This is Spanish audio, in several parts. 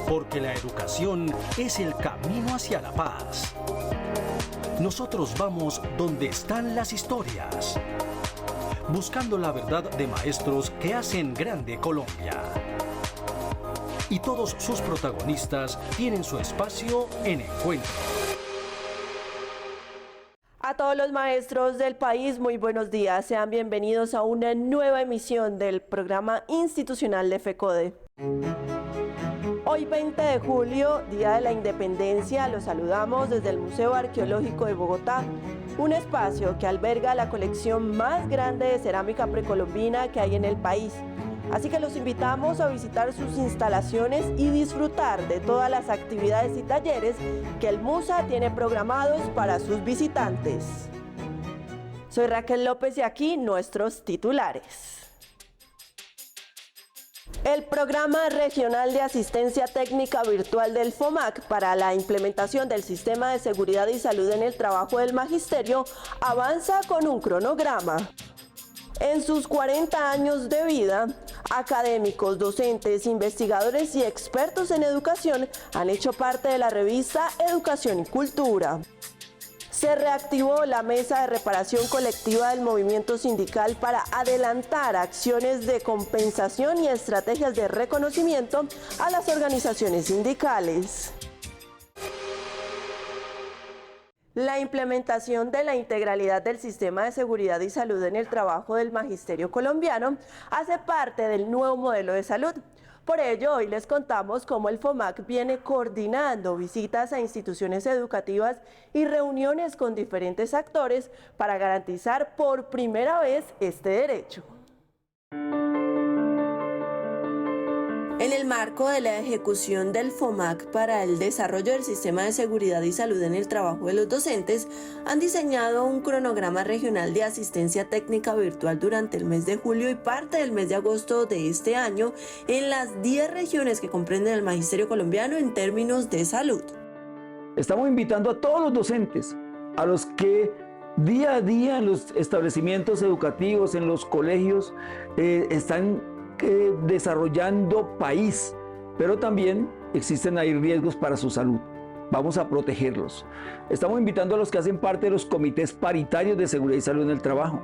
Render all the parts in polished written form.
Porque la educación es el camino hacia la paz. Nosotros vamos donde están las historias, buscando la verdad de maestros que hacen grande Colombia. Y todos sus protagonistas tienen su espacio en Encuentro. A todos los maestros del país, muy buenos días. Sean bienvenidos a una nueva emisión del programa institucional de FECODE. Hoy 20 de julio, Día de la Independencia, los saludamos desde el Museo Arqueológico de Bogotá, un espacio que alberga la colección más grande de cerámica precolombina que hay en el país. Así que los invitamos a visitar sus instalaciones y disfrutar de todas las actividades y talleres que el MUSA tiene programados para sus visitantes. Soy Raquel López y aquí nuestros titulares. El Programa Regional de Asistencia Técnica Virtual del FOMAC para la implementación del Sistema de Seguridad y Salud en el Trabajo del Magisterio avanza con un cronograma. En sus 40 años de vida, académicos, docentes, investigadores y expertos en educación han hecho parte de la revista Educación y Cultura. Se reactivó la mesa de reparación colectiva del movimiento sindical para adelantar acciones de compensación y estrategias de reconocimiento a las organizaciones sindicales. La implementación de la integralidad del sistema de seguridad y salud en el trabajo del magisterio colombiano hace parte del nuevo modelo de salud. Por ello, hoy les contamos cómo el FOMAC viene coordinando visitas a instituciones educativas y reuniones con diferentes actores para garantizar por primera vez este derecho. En el marco de la ejecución del FOMAC para el desarrollo del sistema de seguridad y salud en el trabajo de los docentes, han diseñado un cronograma regional de asistencia técnica virtual durante el mes de julio y parte del mes de agosto de este año en las 10 regiones que comprenden el magisterio colombiano en términos de salud. Estamos invitando a todos los docentes, a los que día a día en los establecimientos educativos, en los colegios, están desarrollando país, pero también existen ahí riesgos para su salud. Vamos a protegerlos. Estamos invitando a los que hacen parte de los comités paritarios de seguridad y salud en el trabajo.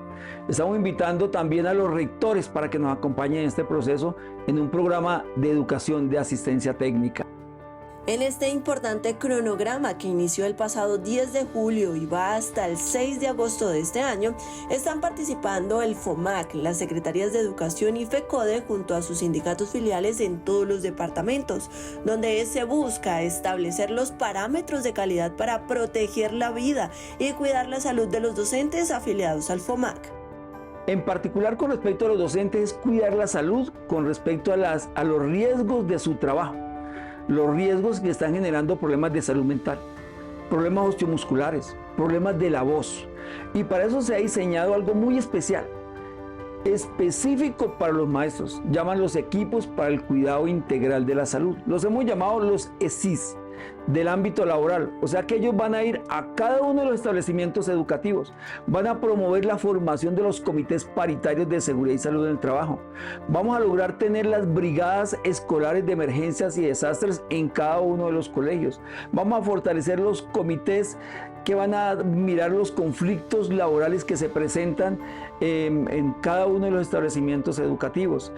Estamos invitando también a los rectores para que nos acompañen en este proceso en un programa de educación de asistencia técnica. En este importante cronograma que inició el pasado 10 de julio y va hasta el 6 de agosto de este año, están participando el FOMAC, las Secretarías de Educación y FECODE junto a sus sindicatos filiales en todos los departamentos, donde se busca establecer los parámetros de calidad para proteger la vida y cuidar la salud de los docentes afiliados al FOMAC. En particular con respecto a los docentes, es cuidar la salud con respecto a los riesgos de su trabajo. Los riesgos que están generando problemas de salud mental, problemas osteomusculares, problemas de la voz. Y para eso se ha diseñado algo muy especial, específico para los maestros. Llaman los equipos para el cuidado integral de la salud. Los hemos llamado los ESIS del ámbito laboral. O sea que ellos van a ir a cada uno de los establecimientos educativos, van a promover la formación de los comités paritarios de seguridad y salud en el trabajo. Vamos a lograr tener las brigadas escolares de emergencias y desastres en cada uno de los colegios. Vamos a fortalecer los comités que van a mirar los conflictos laborales que se presentan en cada uno de los establecimientos educativos.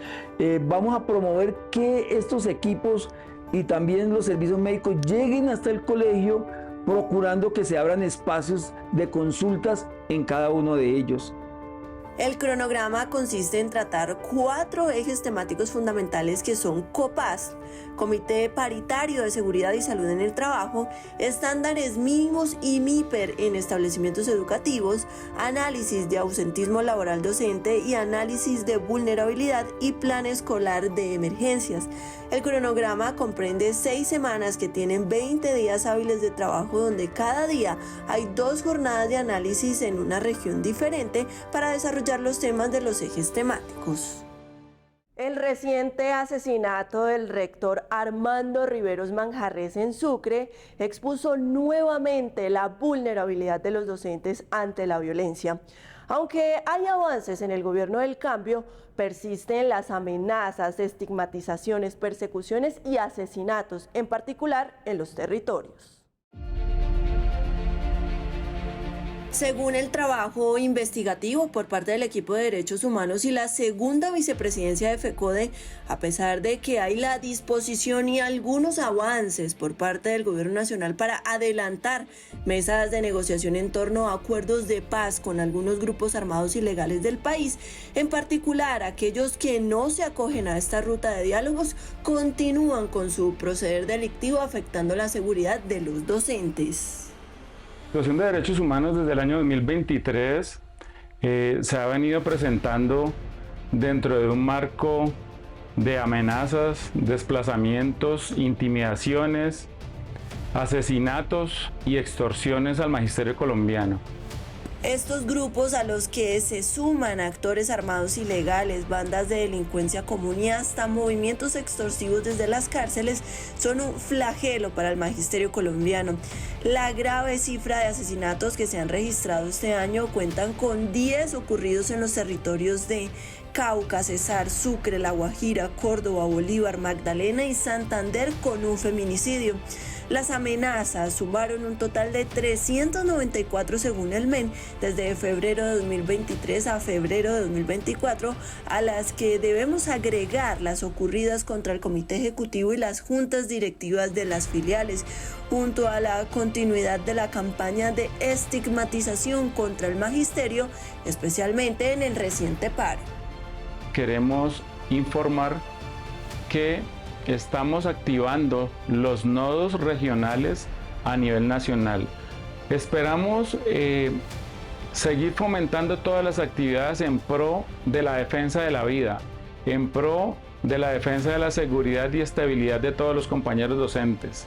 Vamos a promover que estos equipos y también los servicios médicos lleguen hasta el colegio, procurando que se abran espacios de consultas en cada uno de ellos. El cronograma consiste en tratar 4 ejes temáticos fundamentales que son COPAS, Comité Paritario de Seguridad y Salud en el Trabajo, estándares mínimos y MIPER en establecimientos educativos, análisis de ausentismo laboral docente y análisis de vulnerabilidad y plan escolar de emergencias. El cronograma comprende 6 semanas que tienen 20 días hábiles de trabajo, donde cada día hay 2 jornadas de análisis en una región diferente para desarrollar los temas de los ejes temáticos. El reciente asesinato del rector Armando Riveros Manjarres en Sucre expuso nuevamente la vulnerabilidad de los docentes ante la violencia. Aunque hay avances en el gobierno del cambio, persisten las amenazas, estigmatizaciones, persecuciones y asesinatos, en particular en los territorios. Según el trabajo investigativo por parte del equipo de Derechos Humanos y la segunda vicepresidencia de FECODE, a pesar de que hay la disposición y algunos avances por parte del Gobierno Nacional para adelantar mesas de negociación en torno a acuerdos de paz con algunos grupos armados ilegales del país, en particular aquellos que no se acogen a esta ruta de diálogos, continúan con su proceder delictivo afectando la seguridad de los docentes. La situación de derechos humanos desde el año 2023 se ha venido presentando dentro de un marco de amenazas, desplazamientos, intimidaciones, asesinatos y extorsiones al magisterio colombiano. Estos grupos, a los que se suman actores armados ilegales, bandas de delincuencia común y hasta movimientos extorsivos desde las cárceles, son un flagelo para el magisterio colombiano. La grave cifra de asesinatos que se han registrado este año cuentan con 10 ocurridos en los territorios de Cauca, Cesar, Sucre, La Guajira, Córdoba, Bolívar, Magdalena y Santander, con un feminicidio. Las amenazas sumaron un total de 394 según el MEN desde febrero de 2023 a febrero de 2024, a las que debemos agregar las ocurridas contra el Comité Ejecutivo y las juntas directivas de las filiales, junto a la continuidad de la campaña de estigmatización contra el magisterio, especialmente en el reciente paro. Queremos informar que estamos activando los nodos regionales a nivel nacional. Esperamos seguir fomentando todas las actividades en pro de la defensa de la vida, en pro de la defensa de la seguridad y estabilidad de todos los compañeros docentes.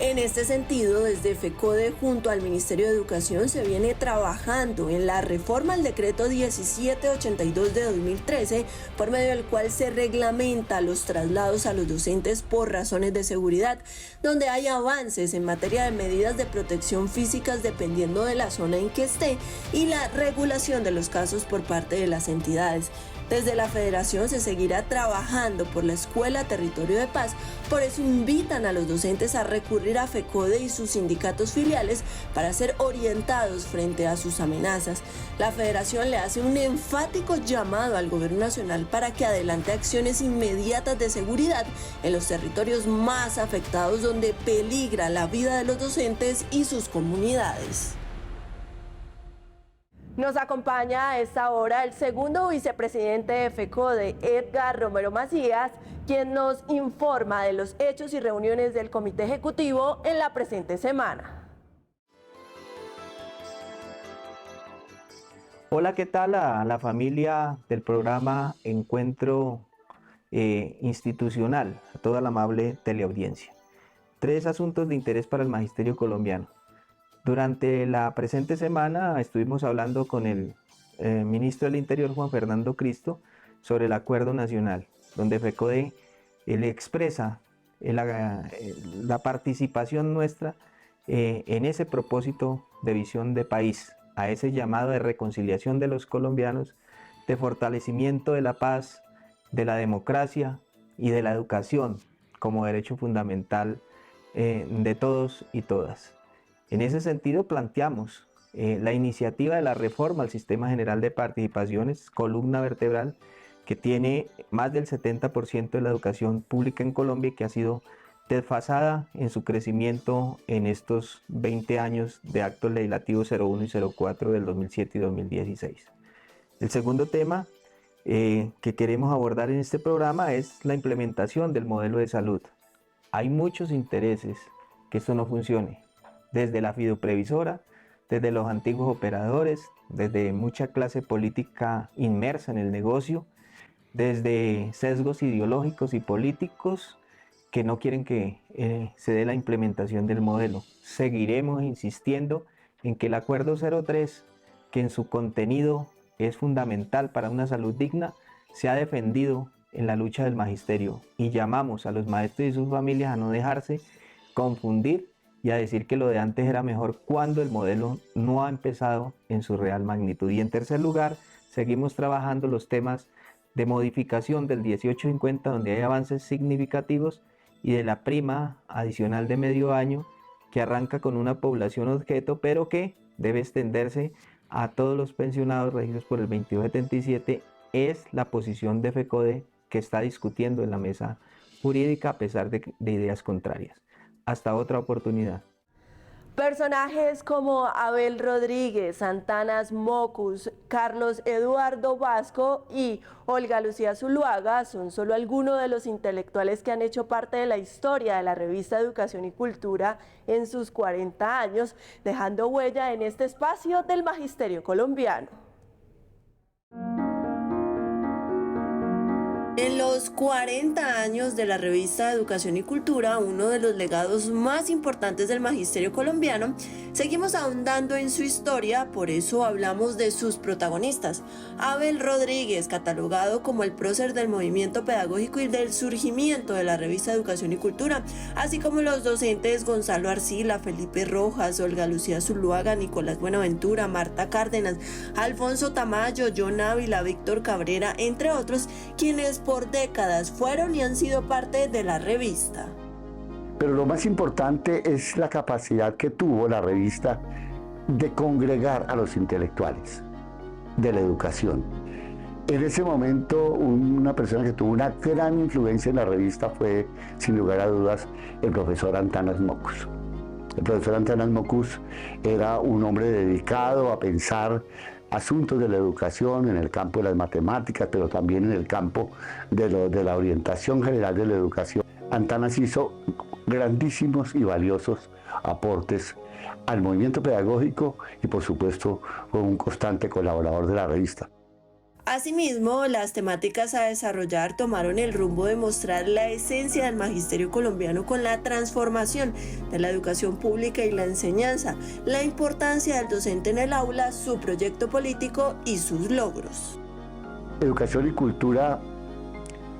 En este sentido, desde FECODE junto al Ministerio de Educación se viene trabajando en la reforma al decreto 1782 de 2013, por medio del cual se reglamenta los traslados a los docentes por razones de seguridad, donde hay avances en materia de medidas de protección físicas dependiendo de la zona en que esté y la regulación de los casos por parte de las entidades. Desde la Federación se seguirá trabajando por la Escuela Territorio de Paz, por eso invitan a los docentes a recurrir a FECODE y sus sindicatos filiales para ser orientados frente a sus amenazas. La Federación le hace un enfático llamado al Gobierno Nacional para que adelante acciones inmediatas de seguridad en los territorios más afectados donde peligra la vida de los docentes y sus comunidades. Nos acompaña a esta hora el segundo vicepresidente de FECODE, Edgar Romero Macías, quien nos informa de los hechos y reuniones del Comité Ejecutivo en la presente semana. Hola, ¿qué tal a la familia del programa Encuentro Institucional, a toda la amable teleaudiencia? 3 asuntos de interés para el magisterio colombiano. Durante la presente semana estuvimos hablando con el ministro del Interior, Juan Fernando Cristo, sobre el acuerdo nacional, donde FECODE le expresa la participación nuestra en ese propósito de visión de país, a ese llamado de reconciliación de los colombianos, de fortalecimiento de la paz, de la democracia y de la educación como derecho fundamental de todos y todas. En ese sentido planteamos la iniciativa de la reforma al Sistema General de Participaciones, columna vertebral que tiene más del 70% de la educación pública en Colombia y que ha sido desfasada en su crecimiento en estos 20 años de actos legislativos 01 y 04 del 2007 y 2016. El segundo tema que queremos abordar en este programa es la implementación del modelo de salud. Hay muchos intereses que esto no funcione, desde la fiduprevisora, desde los antiguos operadores, desde mucha clase política inmersa en el negocio, desde sesgos ideológicos y políticos que no quieren que se dé la implementación del modelo. Seguiremos insistiendo en que el Acuerdo 03, que en su contenido es fundamental para una salud digna, sea defendido en la lucha del magisterio, y llamamos a los maestros y sus familias a no dejarse confundir y a decir que lo de antes era mejor cuando el modelo no ha empezado en su real magnitud. Y en tercer lugar, seguimos trabajando los temas de modificación del 1850, donde hay avances significativos, y de la prima adicional de medio año, que arranca con una población objeto, pero que debe extenderse a todos los pensionados regidos por el 2277, es la posición de FECODE que está discutiendo en la mesa jurídica a pesar de ideas contrarias. Hasta otra oportunidad. Personajes como Abel Rodríguez, Antanas Mockus, Carlos Eduardo Vasco y Olga Lucía Zuluaga son solo algunos de los intelectuales que han hecho parte de la historia de la revista Educación y Cultura en sus 40 años, dejando huella en este espacio del magisterio colombiano. En los 40 años de la revista Educación y Cultura, uno de los legados más importantes del magisterio colombiano, seguimos ahondando en su historia, por eso hablamos de sus protagonistas. Abel Rodríguez, catalogado como el prócer del movimiento pedagógico y del surgimiento de la revista Educación y Cultura, así como los docentes Gonzalo Arcila, Felipe Rojas, Olga Lucía Zuluaga, Nicolás Buenaventura, Marta Cárdenas, Alfonso Tamayo, John Ávila, Víctor Cabrera, entre otros, quienes por décadas fueron y han sido parte de la revista. Pero lo más importante es la capacidad que tuvo la revista de congregar a los intelectuales de la educación. En ese momento, una persona que tuvo una gran influencia en la revista fue, sin lugar a dudas, el profesor Antanas Mockus. El profesor Antanas Mockus era un hombre dedicado a pensar asuntos de la educación en el campo de las matemáticas, pero también en el campo de la orientación general de la educación. Antanas hizo grandísimos y valiosos aportes al movimiento pedagógico y, por supuesto, fue un constante colaborador de la revista. Asimismo, las temáticas a desarrollar tomaron el rumbo de mostrar la esencia del magisterio colombiano con la transformación de la educación pública y la enseñanza, la importancia del docente en el aula, su proyecto político y sus logros. Educación y Cultura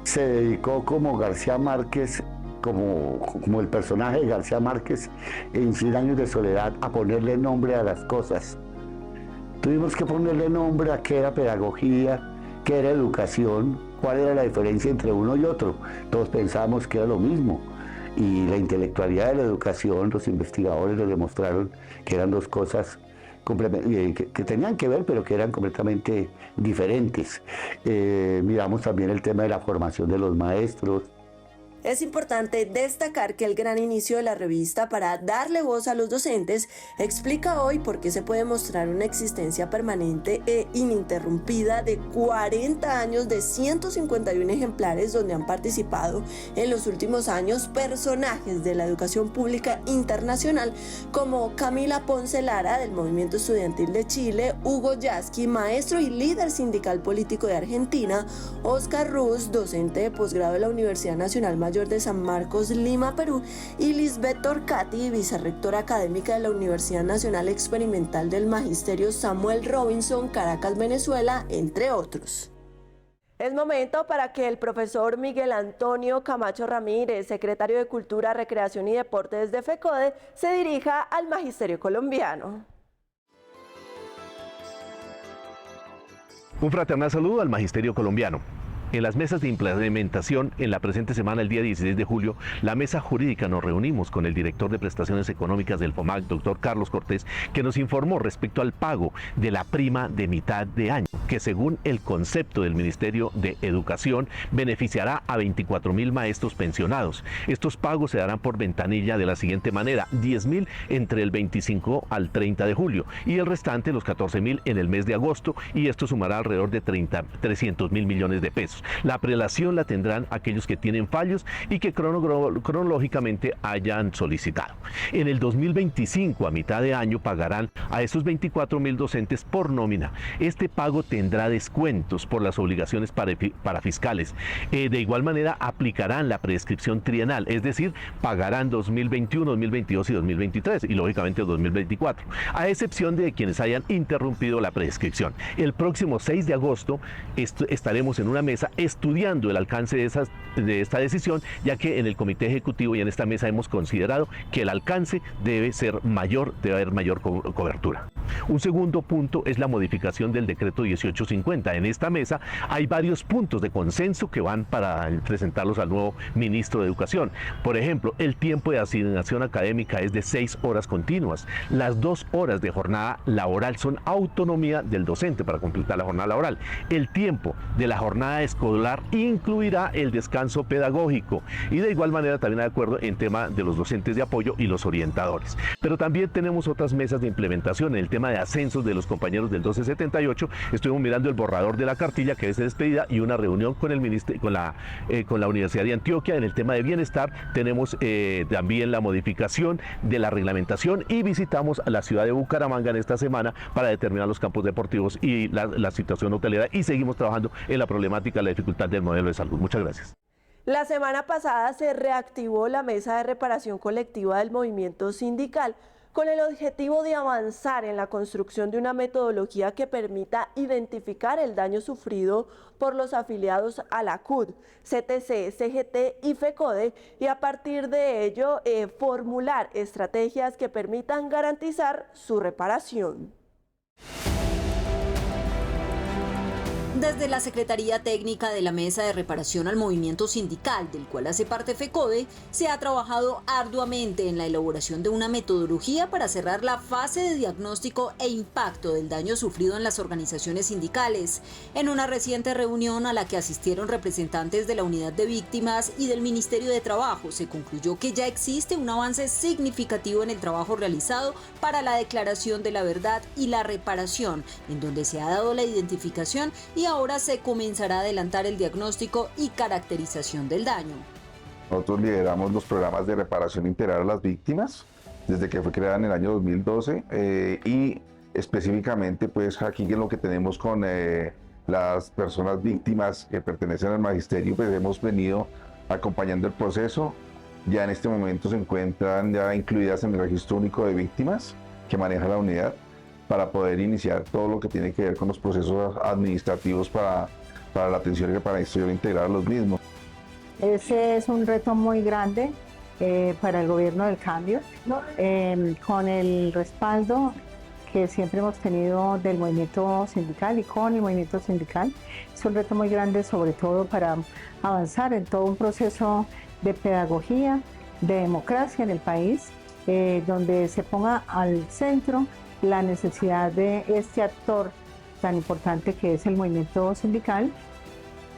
se dedicó como García Márquez, como el personaje de García Márquez en 100 años de soledad, a ponerle nombre a las cosas. Tuvimos que ponerle nombre a qué era pedagogía, qué era educación, cuál era la diferencia entre uno y otro. Todos pensábamos que era lo mismo. Y la intelectualidad de la educación, los investigadores lo demostraron que eran dos cosas que tenían que ver, pero que eran completamente diferentes. Miramos también el tema de la formación de los maestros. Es importante destacar que el gran inicio de la revista para darle voz a los docentes explica hoy por qué se puede mostrar una existencia permanente e ininterrumpida de 40 años de 151 ejemplares donde han participado en los últimos años personajes de la educación pública internacional como Camila Ponce Lara del Movimiento Estudiantil de Chile, Hugo Yasky, maestro y líder sindical político de Argentina, Oscar Ruz, docente de posgrado de la Universidad Nacional Mayor de San Marcos, Lima, Perú, y Lisbeth Torcati, vicerrectora académica de la Universidad Nacional Experimental del Magisterio Samuel Robinson, Caracas, Venezuela, entre otros. Es momento para que el profesor Miguel Antonio Camacho Ramírez, secretario de Cultura, Recreación y Deportes de FECODE, se dirija al magisterio colombiano. Un fraternal saludo al magisterio colombiano. En las mesas de implementación, en la presente semana, el día 16 de julio, la mesa jurídica nos reunimos con el director de prestaciones económicas del FOMAC, doctor Carlos Cortés, que nos informó respecto al pago de la prima de mitad de año, que según el concepto del Ministerio de Educación, beneficiará a 24.000 maestros pensionados. Estos pagos se darán por ventanilla de la siguiente manera: 10.000 entre el 25 al 30 de julio y el restante, los 14.000, en el mes de agosto, y esto sumará alrededor de 300.000 millones de pesos. La prelación la tendrán aquellos que tienen fallos y que cronológicamente hayan solicitado. En el 2025, a mitad de año, pagarán a esos 24.000 docentes por nómina. Este pago tendrá descuentos por las obligaciones para fiscales. De igual manera, aplicarán la prescripción trienal, es decir, pagarán 2021, 2022 y 2023 y lógicamente 2024, a excepción de quienes hayan interrumpido la prescripción. El próximo 6 de agosto estaremos en una mesa estudiando el alcance de esta decisión, ya que en el Comité Ejecutivo y en esta mesa hemos considerado que el alcance debe ser mayor, debe haber mayor cobertura. Un segundo punto es la modificación del decreto 1850. En esta mesa hay varios puntos de consenso que van para presentarlos al nuevo ministro de Educación. Por ejemplo, el tiempo de asignación académica es de 6 horas continuas. Las 2 horas de jornada laboral son autonomía del docente para completar la jornada laboral. El tiempo de la jornada escolar incluirá el descanso pedagógico y de igual manera también de acuerdo en tema de los docentes de apoyo y los orientadores. Pero también tenemos otras mesas de implementación. En el tema de ascensos de los compañeros del 1278 estuvimos mirando el borrador de la cartilla que es de despedida y una reunión con el ministerio, con la Universidad de Antioquia. En el tema de bienestar tenemos también la modificación de la reglamentación y visitamos a la ciudad de Bucaramanga en esta semana para determinar los campos deportivos y la situación hotelera, y seguimos trabajando en la problemática, la dificultad del modelo de salud. Muchas gracias. La semana pasada se reactivó la mesa de reparación colectiva del movimiento sindical con el objetivo de avanzar en la construcción de una metodología que permita identificar el daño sufrido por los afiliados a la CUT, CTC, CGT y FECODE, y a partir de ello formular estrategias que permitan garantizar su reparación. Desde la Secretaría Técnica de la Mesa de Reparación al Movimiento Sindical, del cual hace parte FECODE, se ha trabajado arduamente en la elaboración de una metodología para cerrar la fase de diagnóstico e impacto del daño sufrido en las organizaciones sindicales. En una reciente reunión a la que asistieron representantes de la Unidad de Víctimas y del Ministerio de Trabajo, se concluyó que ya existe un avance significativo en el trabajo realizado para la declaración de la verdad y la reparación, en donde se ha dado la identificación y ahora se comenzará a adelantar el diagnóstico y caracterización del daño. Nosotros lideramos los programas de reparación integral a las víctimas desde que fue creada en el año 2012 y específicamente pues aquí en lo que tenemos con las personas víctimas que pertenecen al magisterio, pues hemos venido acompañando el proceso. Ya en este momento se encuentran ya incluidas en el registro único de víctimas que maneja la unidad, para poder iniciar todo lo que tiene que ver con los procesos administrativos para la atención y reparación integral a los mismos. Ese es un reto muy grande para el gobierno del cambio, con el respaldo que siempre hemos tenido del movimiento sindical y con el movimiento sindical. Es un reto muy grande, sobre todo para avanzar en todo un proceso de pedagogía, de democracia en el país, donde se ponga al centro la necesidad de este actor tan importante que es el movimiento sindical.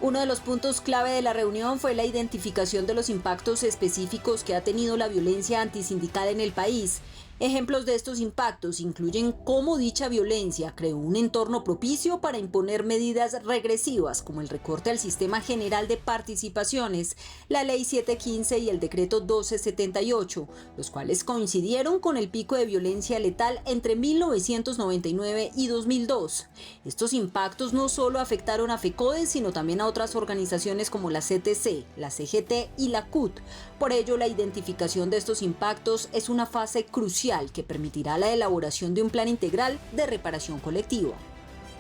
Uno de los puntos clave de la reunión fue la identificación de los impactos específicos que ha tenido la violencia antisindical en el país. Ejemplos de estos impactos incluyen cómo dicha violencia creó un entorno propicio para imponer medidas regresivas como el recorte al Sistema General de Participaciones, la Ley 715 y el Decreto 1278, los cuales coincidieron con el pico de violencia letal entre 1999 y 2002. Estos impactos no solo afectaron a FECODE, sino también a otras organizaciones como la CTC, la CGT y la CUT. Por ello, la identificación de estos impactos es una fase crucial que permitirá la elaboración de un plan integral de reparación colectiva.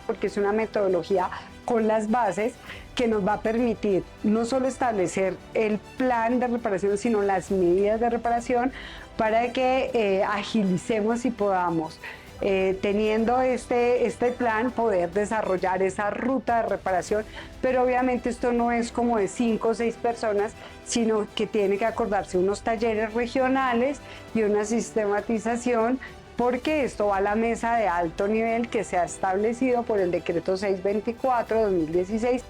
Porque es una metodología con las bases que nos va a permitir no solo establecer el plan de reparación, sino las medidas de reparación para que agilicemos y podamos, teniendo este plan, poder desarrollar esa ruta de reparación. Pero obviamente esto no es como de 5 o 6 personas, sino que tiene que acordarse unos talleres regionales y una sistematización, porque esto va a la mesa de alto nivel que se ha establecido por el decreto 624 de 2016.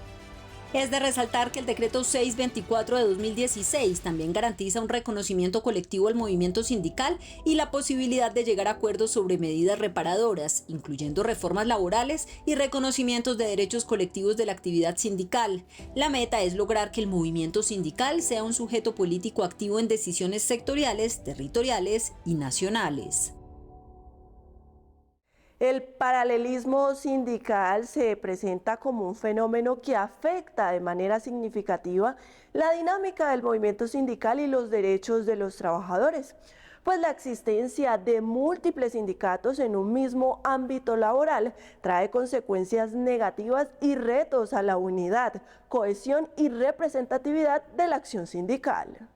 Es de resaltar que el decreto 624 de 2016 también garantiza un reconocimiento colectivo al movimiento sindical y la posibilidad de llegar a acuerdos sobre medidas reparadoras, incluyendo reformas laborales y reconocimientos de derechos colectivos de la actividad sindical. La meta es lograr que el movimiento sindical sea un sujeto político activo en decisiones sectoriales, territoriales y nacionales. El paralelismo sindical se presenta como un fenómeno que afecta de manera significativa la dinámica del movimiento sindical y los derechos de los trabajadores. pues la existencia de múltiples sindicatos en un mismo ámbito laboral trae consecuencias negativas y retos a la unidad, cohesión y representatividad de la acción sindical.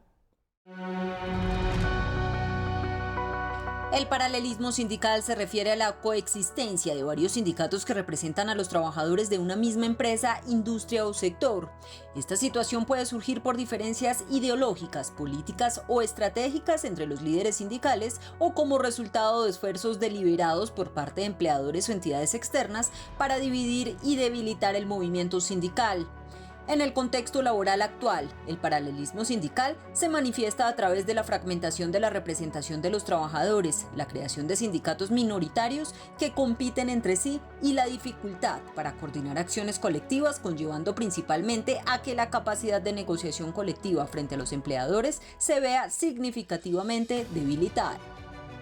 El paralelismo sindical se refiere a la coexistencia de varios sindicatos que representan a los trabajadores de una misma empresa, industria o sector. Esta situación puede surgir por diferencias ideológicas, políticas o estratégicas entre los líderes sindicales o como resultado de esfuerzos deliberados por parte de empleadores o entidades externas para dividir y debilitar el movimiento sindical. En el contexto laboral actual, el paralelismo sindical se manifiesta a través de la fragmentación de la representación de los trabajadores, la creación de sindicatos minoritarios que compiten entre sí y la dificultad para coordinar acciones colectivas, conllevando principalmente a que la capacidad de negociación colectiva frente a los empleadores se vea significativamente debilitada.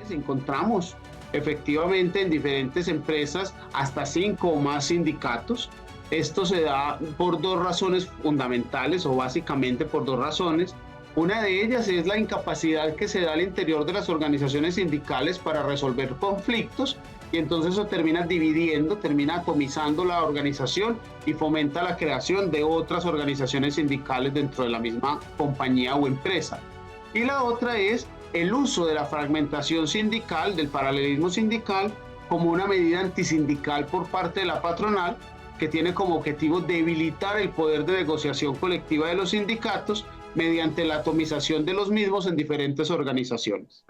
Encontramos efectivamente en diferentes empresas hasta 5 o más sindicatos. Esto se da por dos razones fundamentales, o básicamente por dos razones. Una de ellas es la incapacidad que se da al interior de las organizaciones sindicales para resolver conflictos, y entonces eso termina dividiendo, termina atomizando la organización y fomenta la creación de otras organizaciones sindicales dentro de la misma compañía o empresa. Y la otra es el uso de la fragmentación sindical, del paralelismo sindical, como una medida antisindical por parte de la patronal, que tiene como objetivo debilitar el poder de negociación colectiva de los sindicatos mediante la atomización de los mismos en diferentes organizaciones.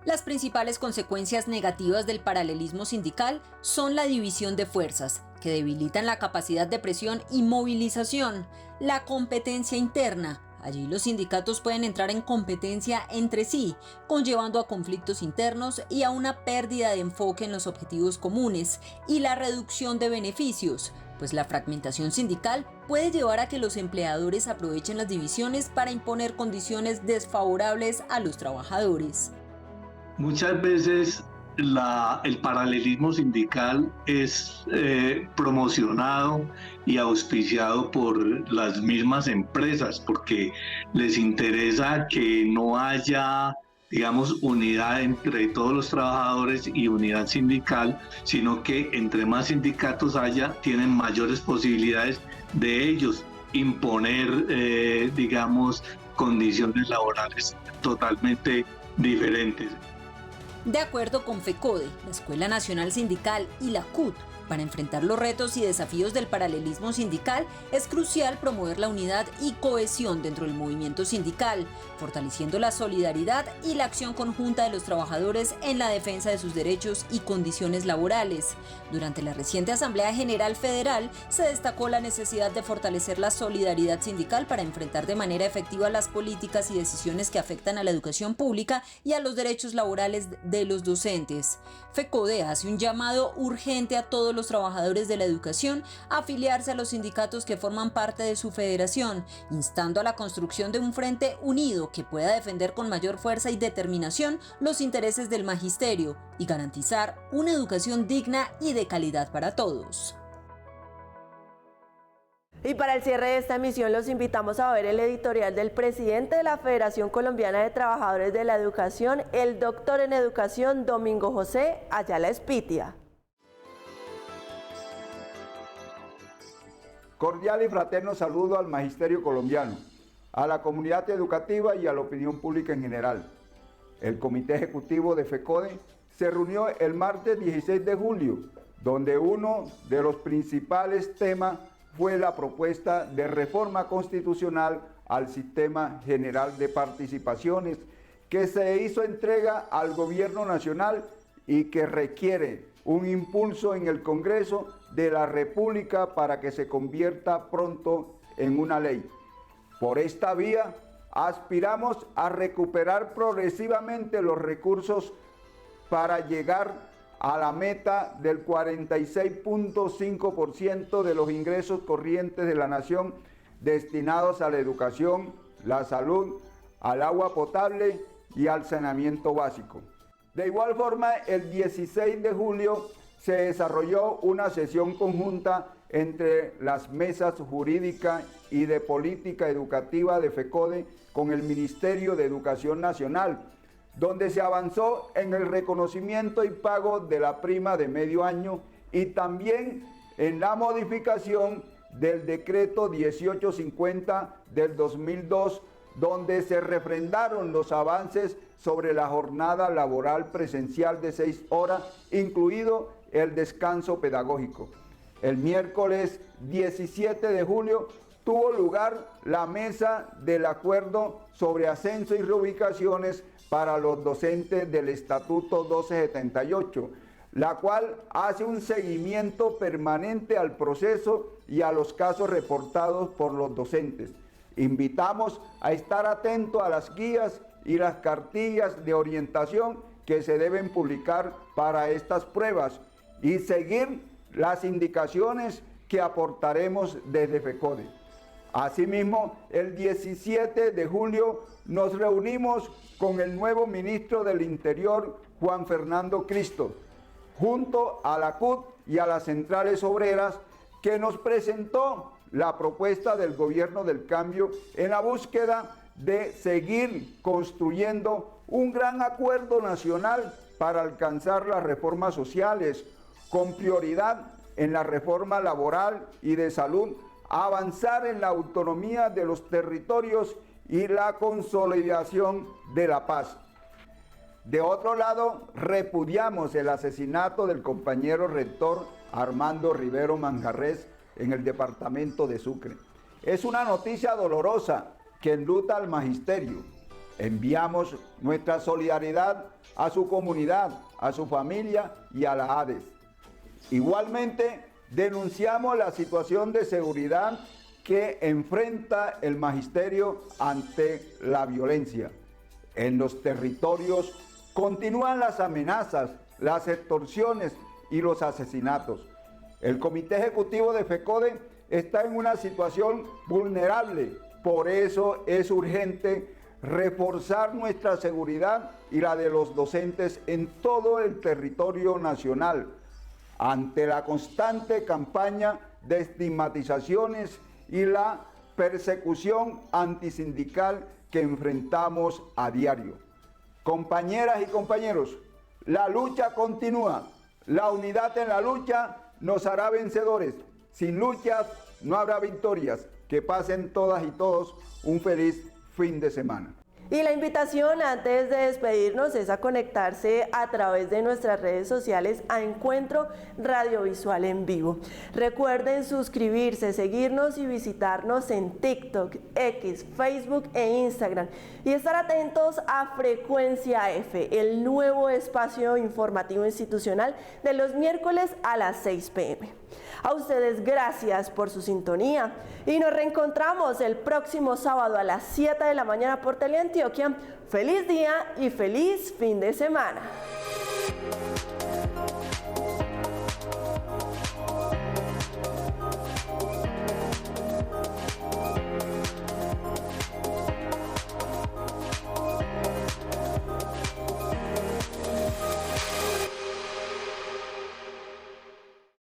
Las principales consecuencias negativas del paralelismo sindical son la división de fuerzas, que debilitan la capacidad de presión y movilización, la competencia interna. Allí los sindicatos pueden entrar en competencia entre sí, conllevando a conflictos internos y a una pérdida de enfoque en los objetivos comunes, y la reducción de beneficios, pues la fragmentación sindical puede llevar a que los empleadores aprovechen las divisiones para imponer condiciones desfavorables a los trabajadores. Muchas veces el paralelismo sindical es promocionado y auspiciado por las mismas empresas porque les interesa que no haya, digamos, unidad entre todos los trabajadores y unidad sindical, sino que entre más sindicatos haya, tienen mayores posibilidades de ellos imponer, digamos, condiciones laborales totalmente diferentes. De acuerdo con FECODE, la Escuela Nacional Sindical y la CUT, para enfrentar los retos y desafíos del paralelismo sindical, es crucial promover la unidad y cohesión dentro del movimiento sindical, fortaleciendo la solidaridad y la acción conjunta de los trabajadores en la defensa de sus derechos y condiciones laborales. Durante la reciente Asamblea General Federal, se destacó la necesidad de fortalecer la solidaridad sindical para enfrentar de manera efectiva las políticas y decisiones que afectan a la educación pública y a los derechos laborales de los docentes. FECODE hace un llamado urgente a todos los trabajadores de la educación a afiliarse a los sindicatos que forman parte de su federación, instando a la construcción de un frente unido que pueda defender con mayor fuerza y determinación los intereses del magisterio y garantizar una educación digna y de calidad para todos. Y para el cierre de esta emisión los invitamos a ver el editorial del presidente de la Federación Colombiana de Trabajadores de la Educación, el doctor en Educación Domingo José Ayala Espitia. Cordial y fraterno saludo al magisterio colombiano, a la comunidad educativa y a la opinión pública en general. El Comité Ejecutivo de FECODE se reunió el martes 16 de julio, donde uno de los principales temas fue la propuesta de reforma constitucional al Sistema General de Participaciones que se hizo entrega al Gobierno Nacional y que requiere un impulso en el Congreso de la República para que se convierta pronto en una ley. Por esta vía, aspiramos a recuperar progresivamente los recursos para llegar a la meta del 46.5% de los ingresos corrientes de la nación destinados a la educación, la salud, al agua potable y al saneamiento básico. De igual forma, el 16 de julio se desarrolló una sesión conjunta entre las mesas jurídica y de política educativa de FECODE con el Ministerio de Educación Nacional, donde se avanzó en el reconocimiento y pago de la prima de medio año y también en la modificación del decreto 1850 del 2002, donde se refrendaron los avances sobre la jornada laboral presencial de 6 horas, incluido el descanso pedagógico. El miércoles 17 de julio tuvo lugar la mesa del acuerdo sobre ascenso y reubicaciones para los docentes del Estatuto 1278, la cual hace un seguimiento permanente al proceso y a los casos reportados por los docentes. Invitamos a estar atentos a las guías y las cartillas de orientación que se deben publicar para estas pruebas y seguir las indicaciones que aportaremos desde FECODE. Asimismo, el 17 de julio nos reunimos con el nuevo ministro del Interior, Juan Fernando Cristo, junto a la CUT y a las centrales obreras, que nos presentó la propuesta del gobierno del cambio en la búsqueda de seguir construyendo un gran acuerdo nacional para alcanzar las reformas sociales, con prioridad en la reforma laboral y de salud, avanzar en la autonomía de los territorios y la consolidación de la paz. De otro lado, repudiamos el asesinato del compañero rector Armando Rivero Manjarrés en el departamento de Sucre. Es una noticia dolorosa que enluta al magisterio. Enviamos nuestra solidaridad a su comunidad, a su familia y a la ADES. Igualmente, denunciamos la situación de seguridad que enfrenta el magisterio ante la violencia. En los territorios continúan las amenazas, las extorsiones y los asesinatos. El Comité Ejecutivo de FECODE está en una situación vulnerable, por eso es urgente reforzar nuestra seguridad y la de los docentes en todo el territorio nacional, ante la constante campaña de estigmatizaciones y la persecución antisindical que enfrentamos a diario. Compañeras y compañeros, la lucha continúa. La unidad en la lucha nos hará vencedores. Sin luchas no habrá victorias. Que pasen todas y todos un feliz fin de semana. Y la invitación antes de despedirnos es a conectarse a través de nuestras redes sociales a Encuentro Radiovisual en Vivo. Recuerden suscribirse, seguirnos y visitarnos en TikTok, X, Facebook e Instagram. Y estar atentos a Frecuencia F, el nuevo espacio informativo institucional de los miércoles a las 6 p.m. A ustedes gracias por su sintonía y nos reencontramos el próximo sábado a las 7 de la mañana por Teleantioquia. Feliz día y feliz fin de semana.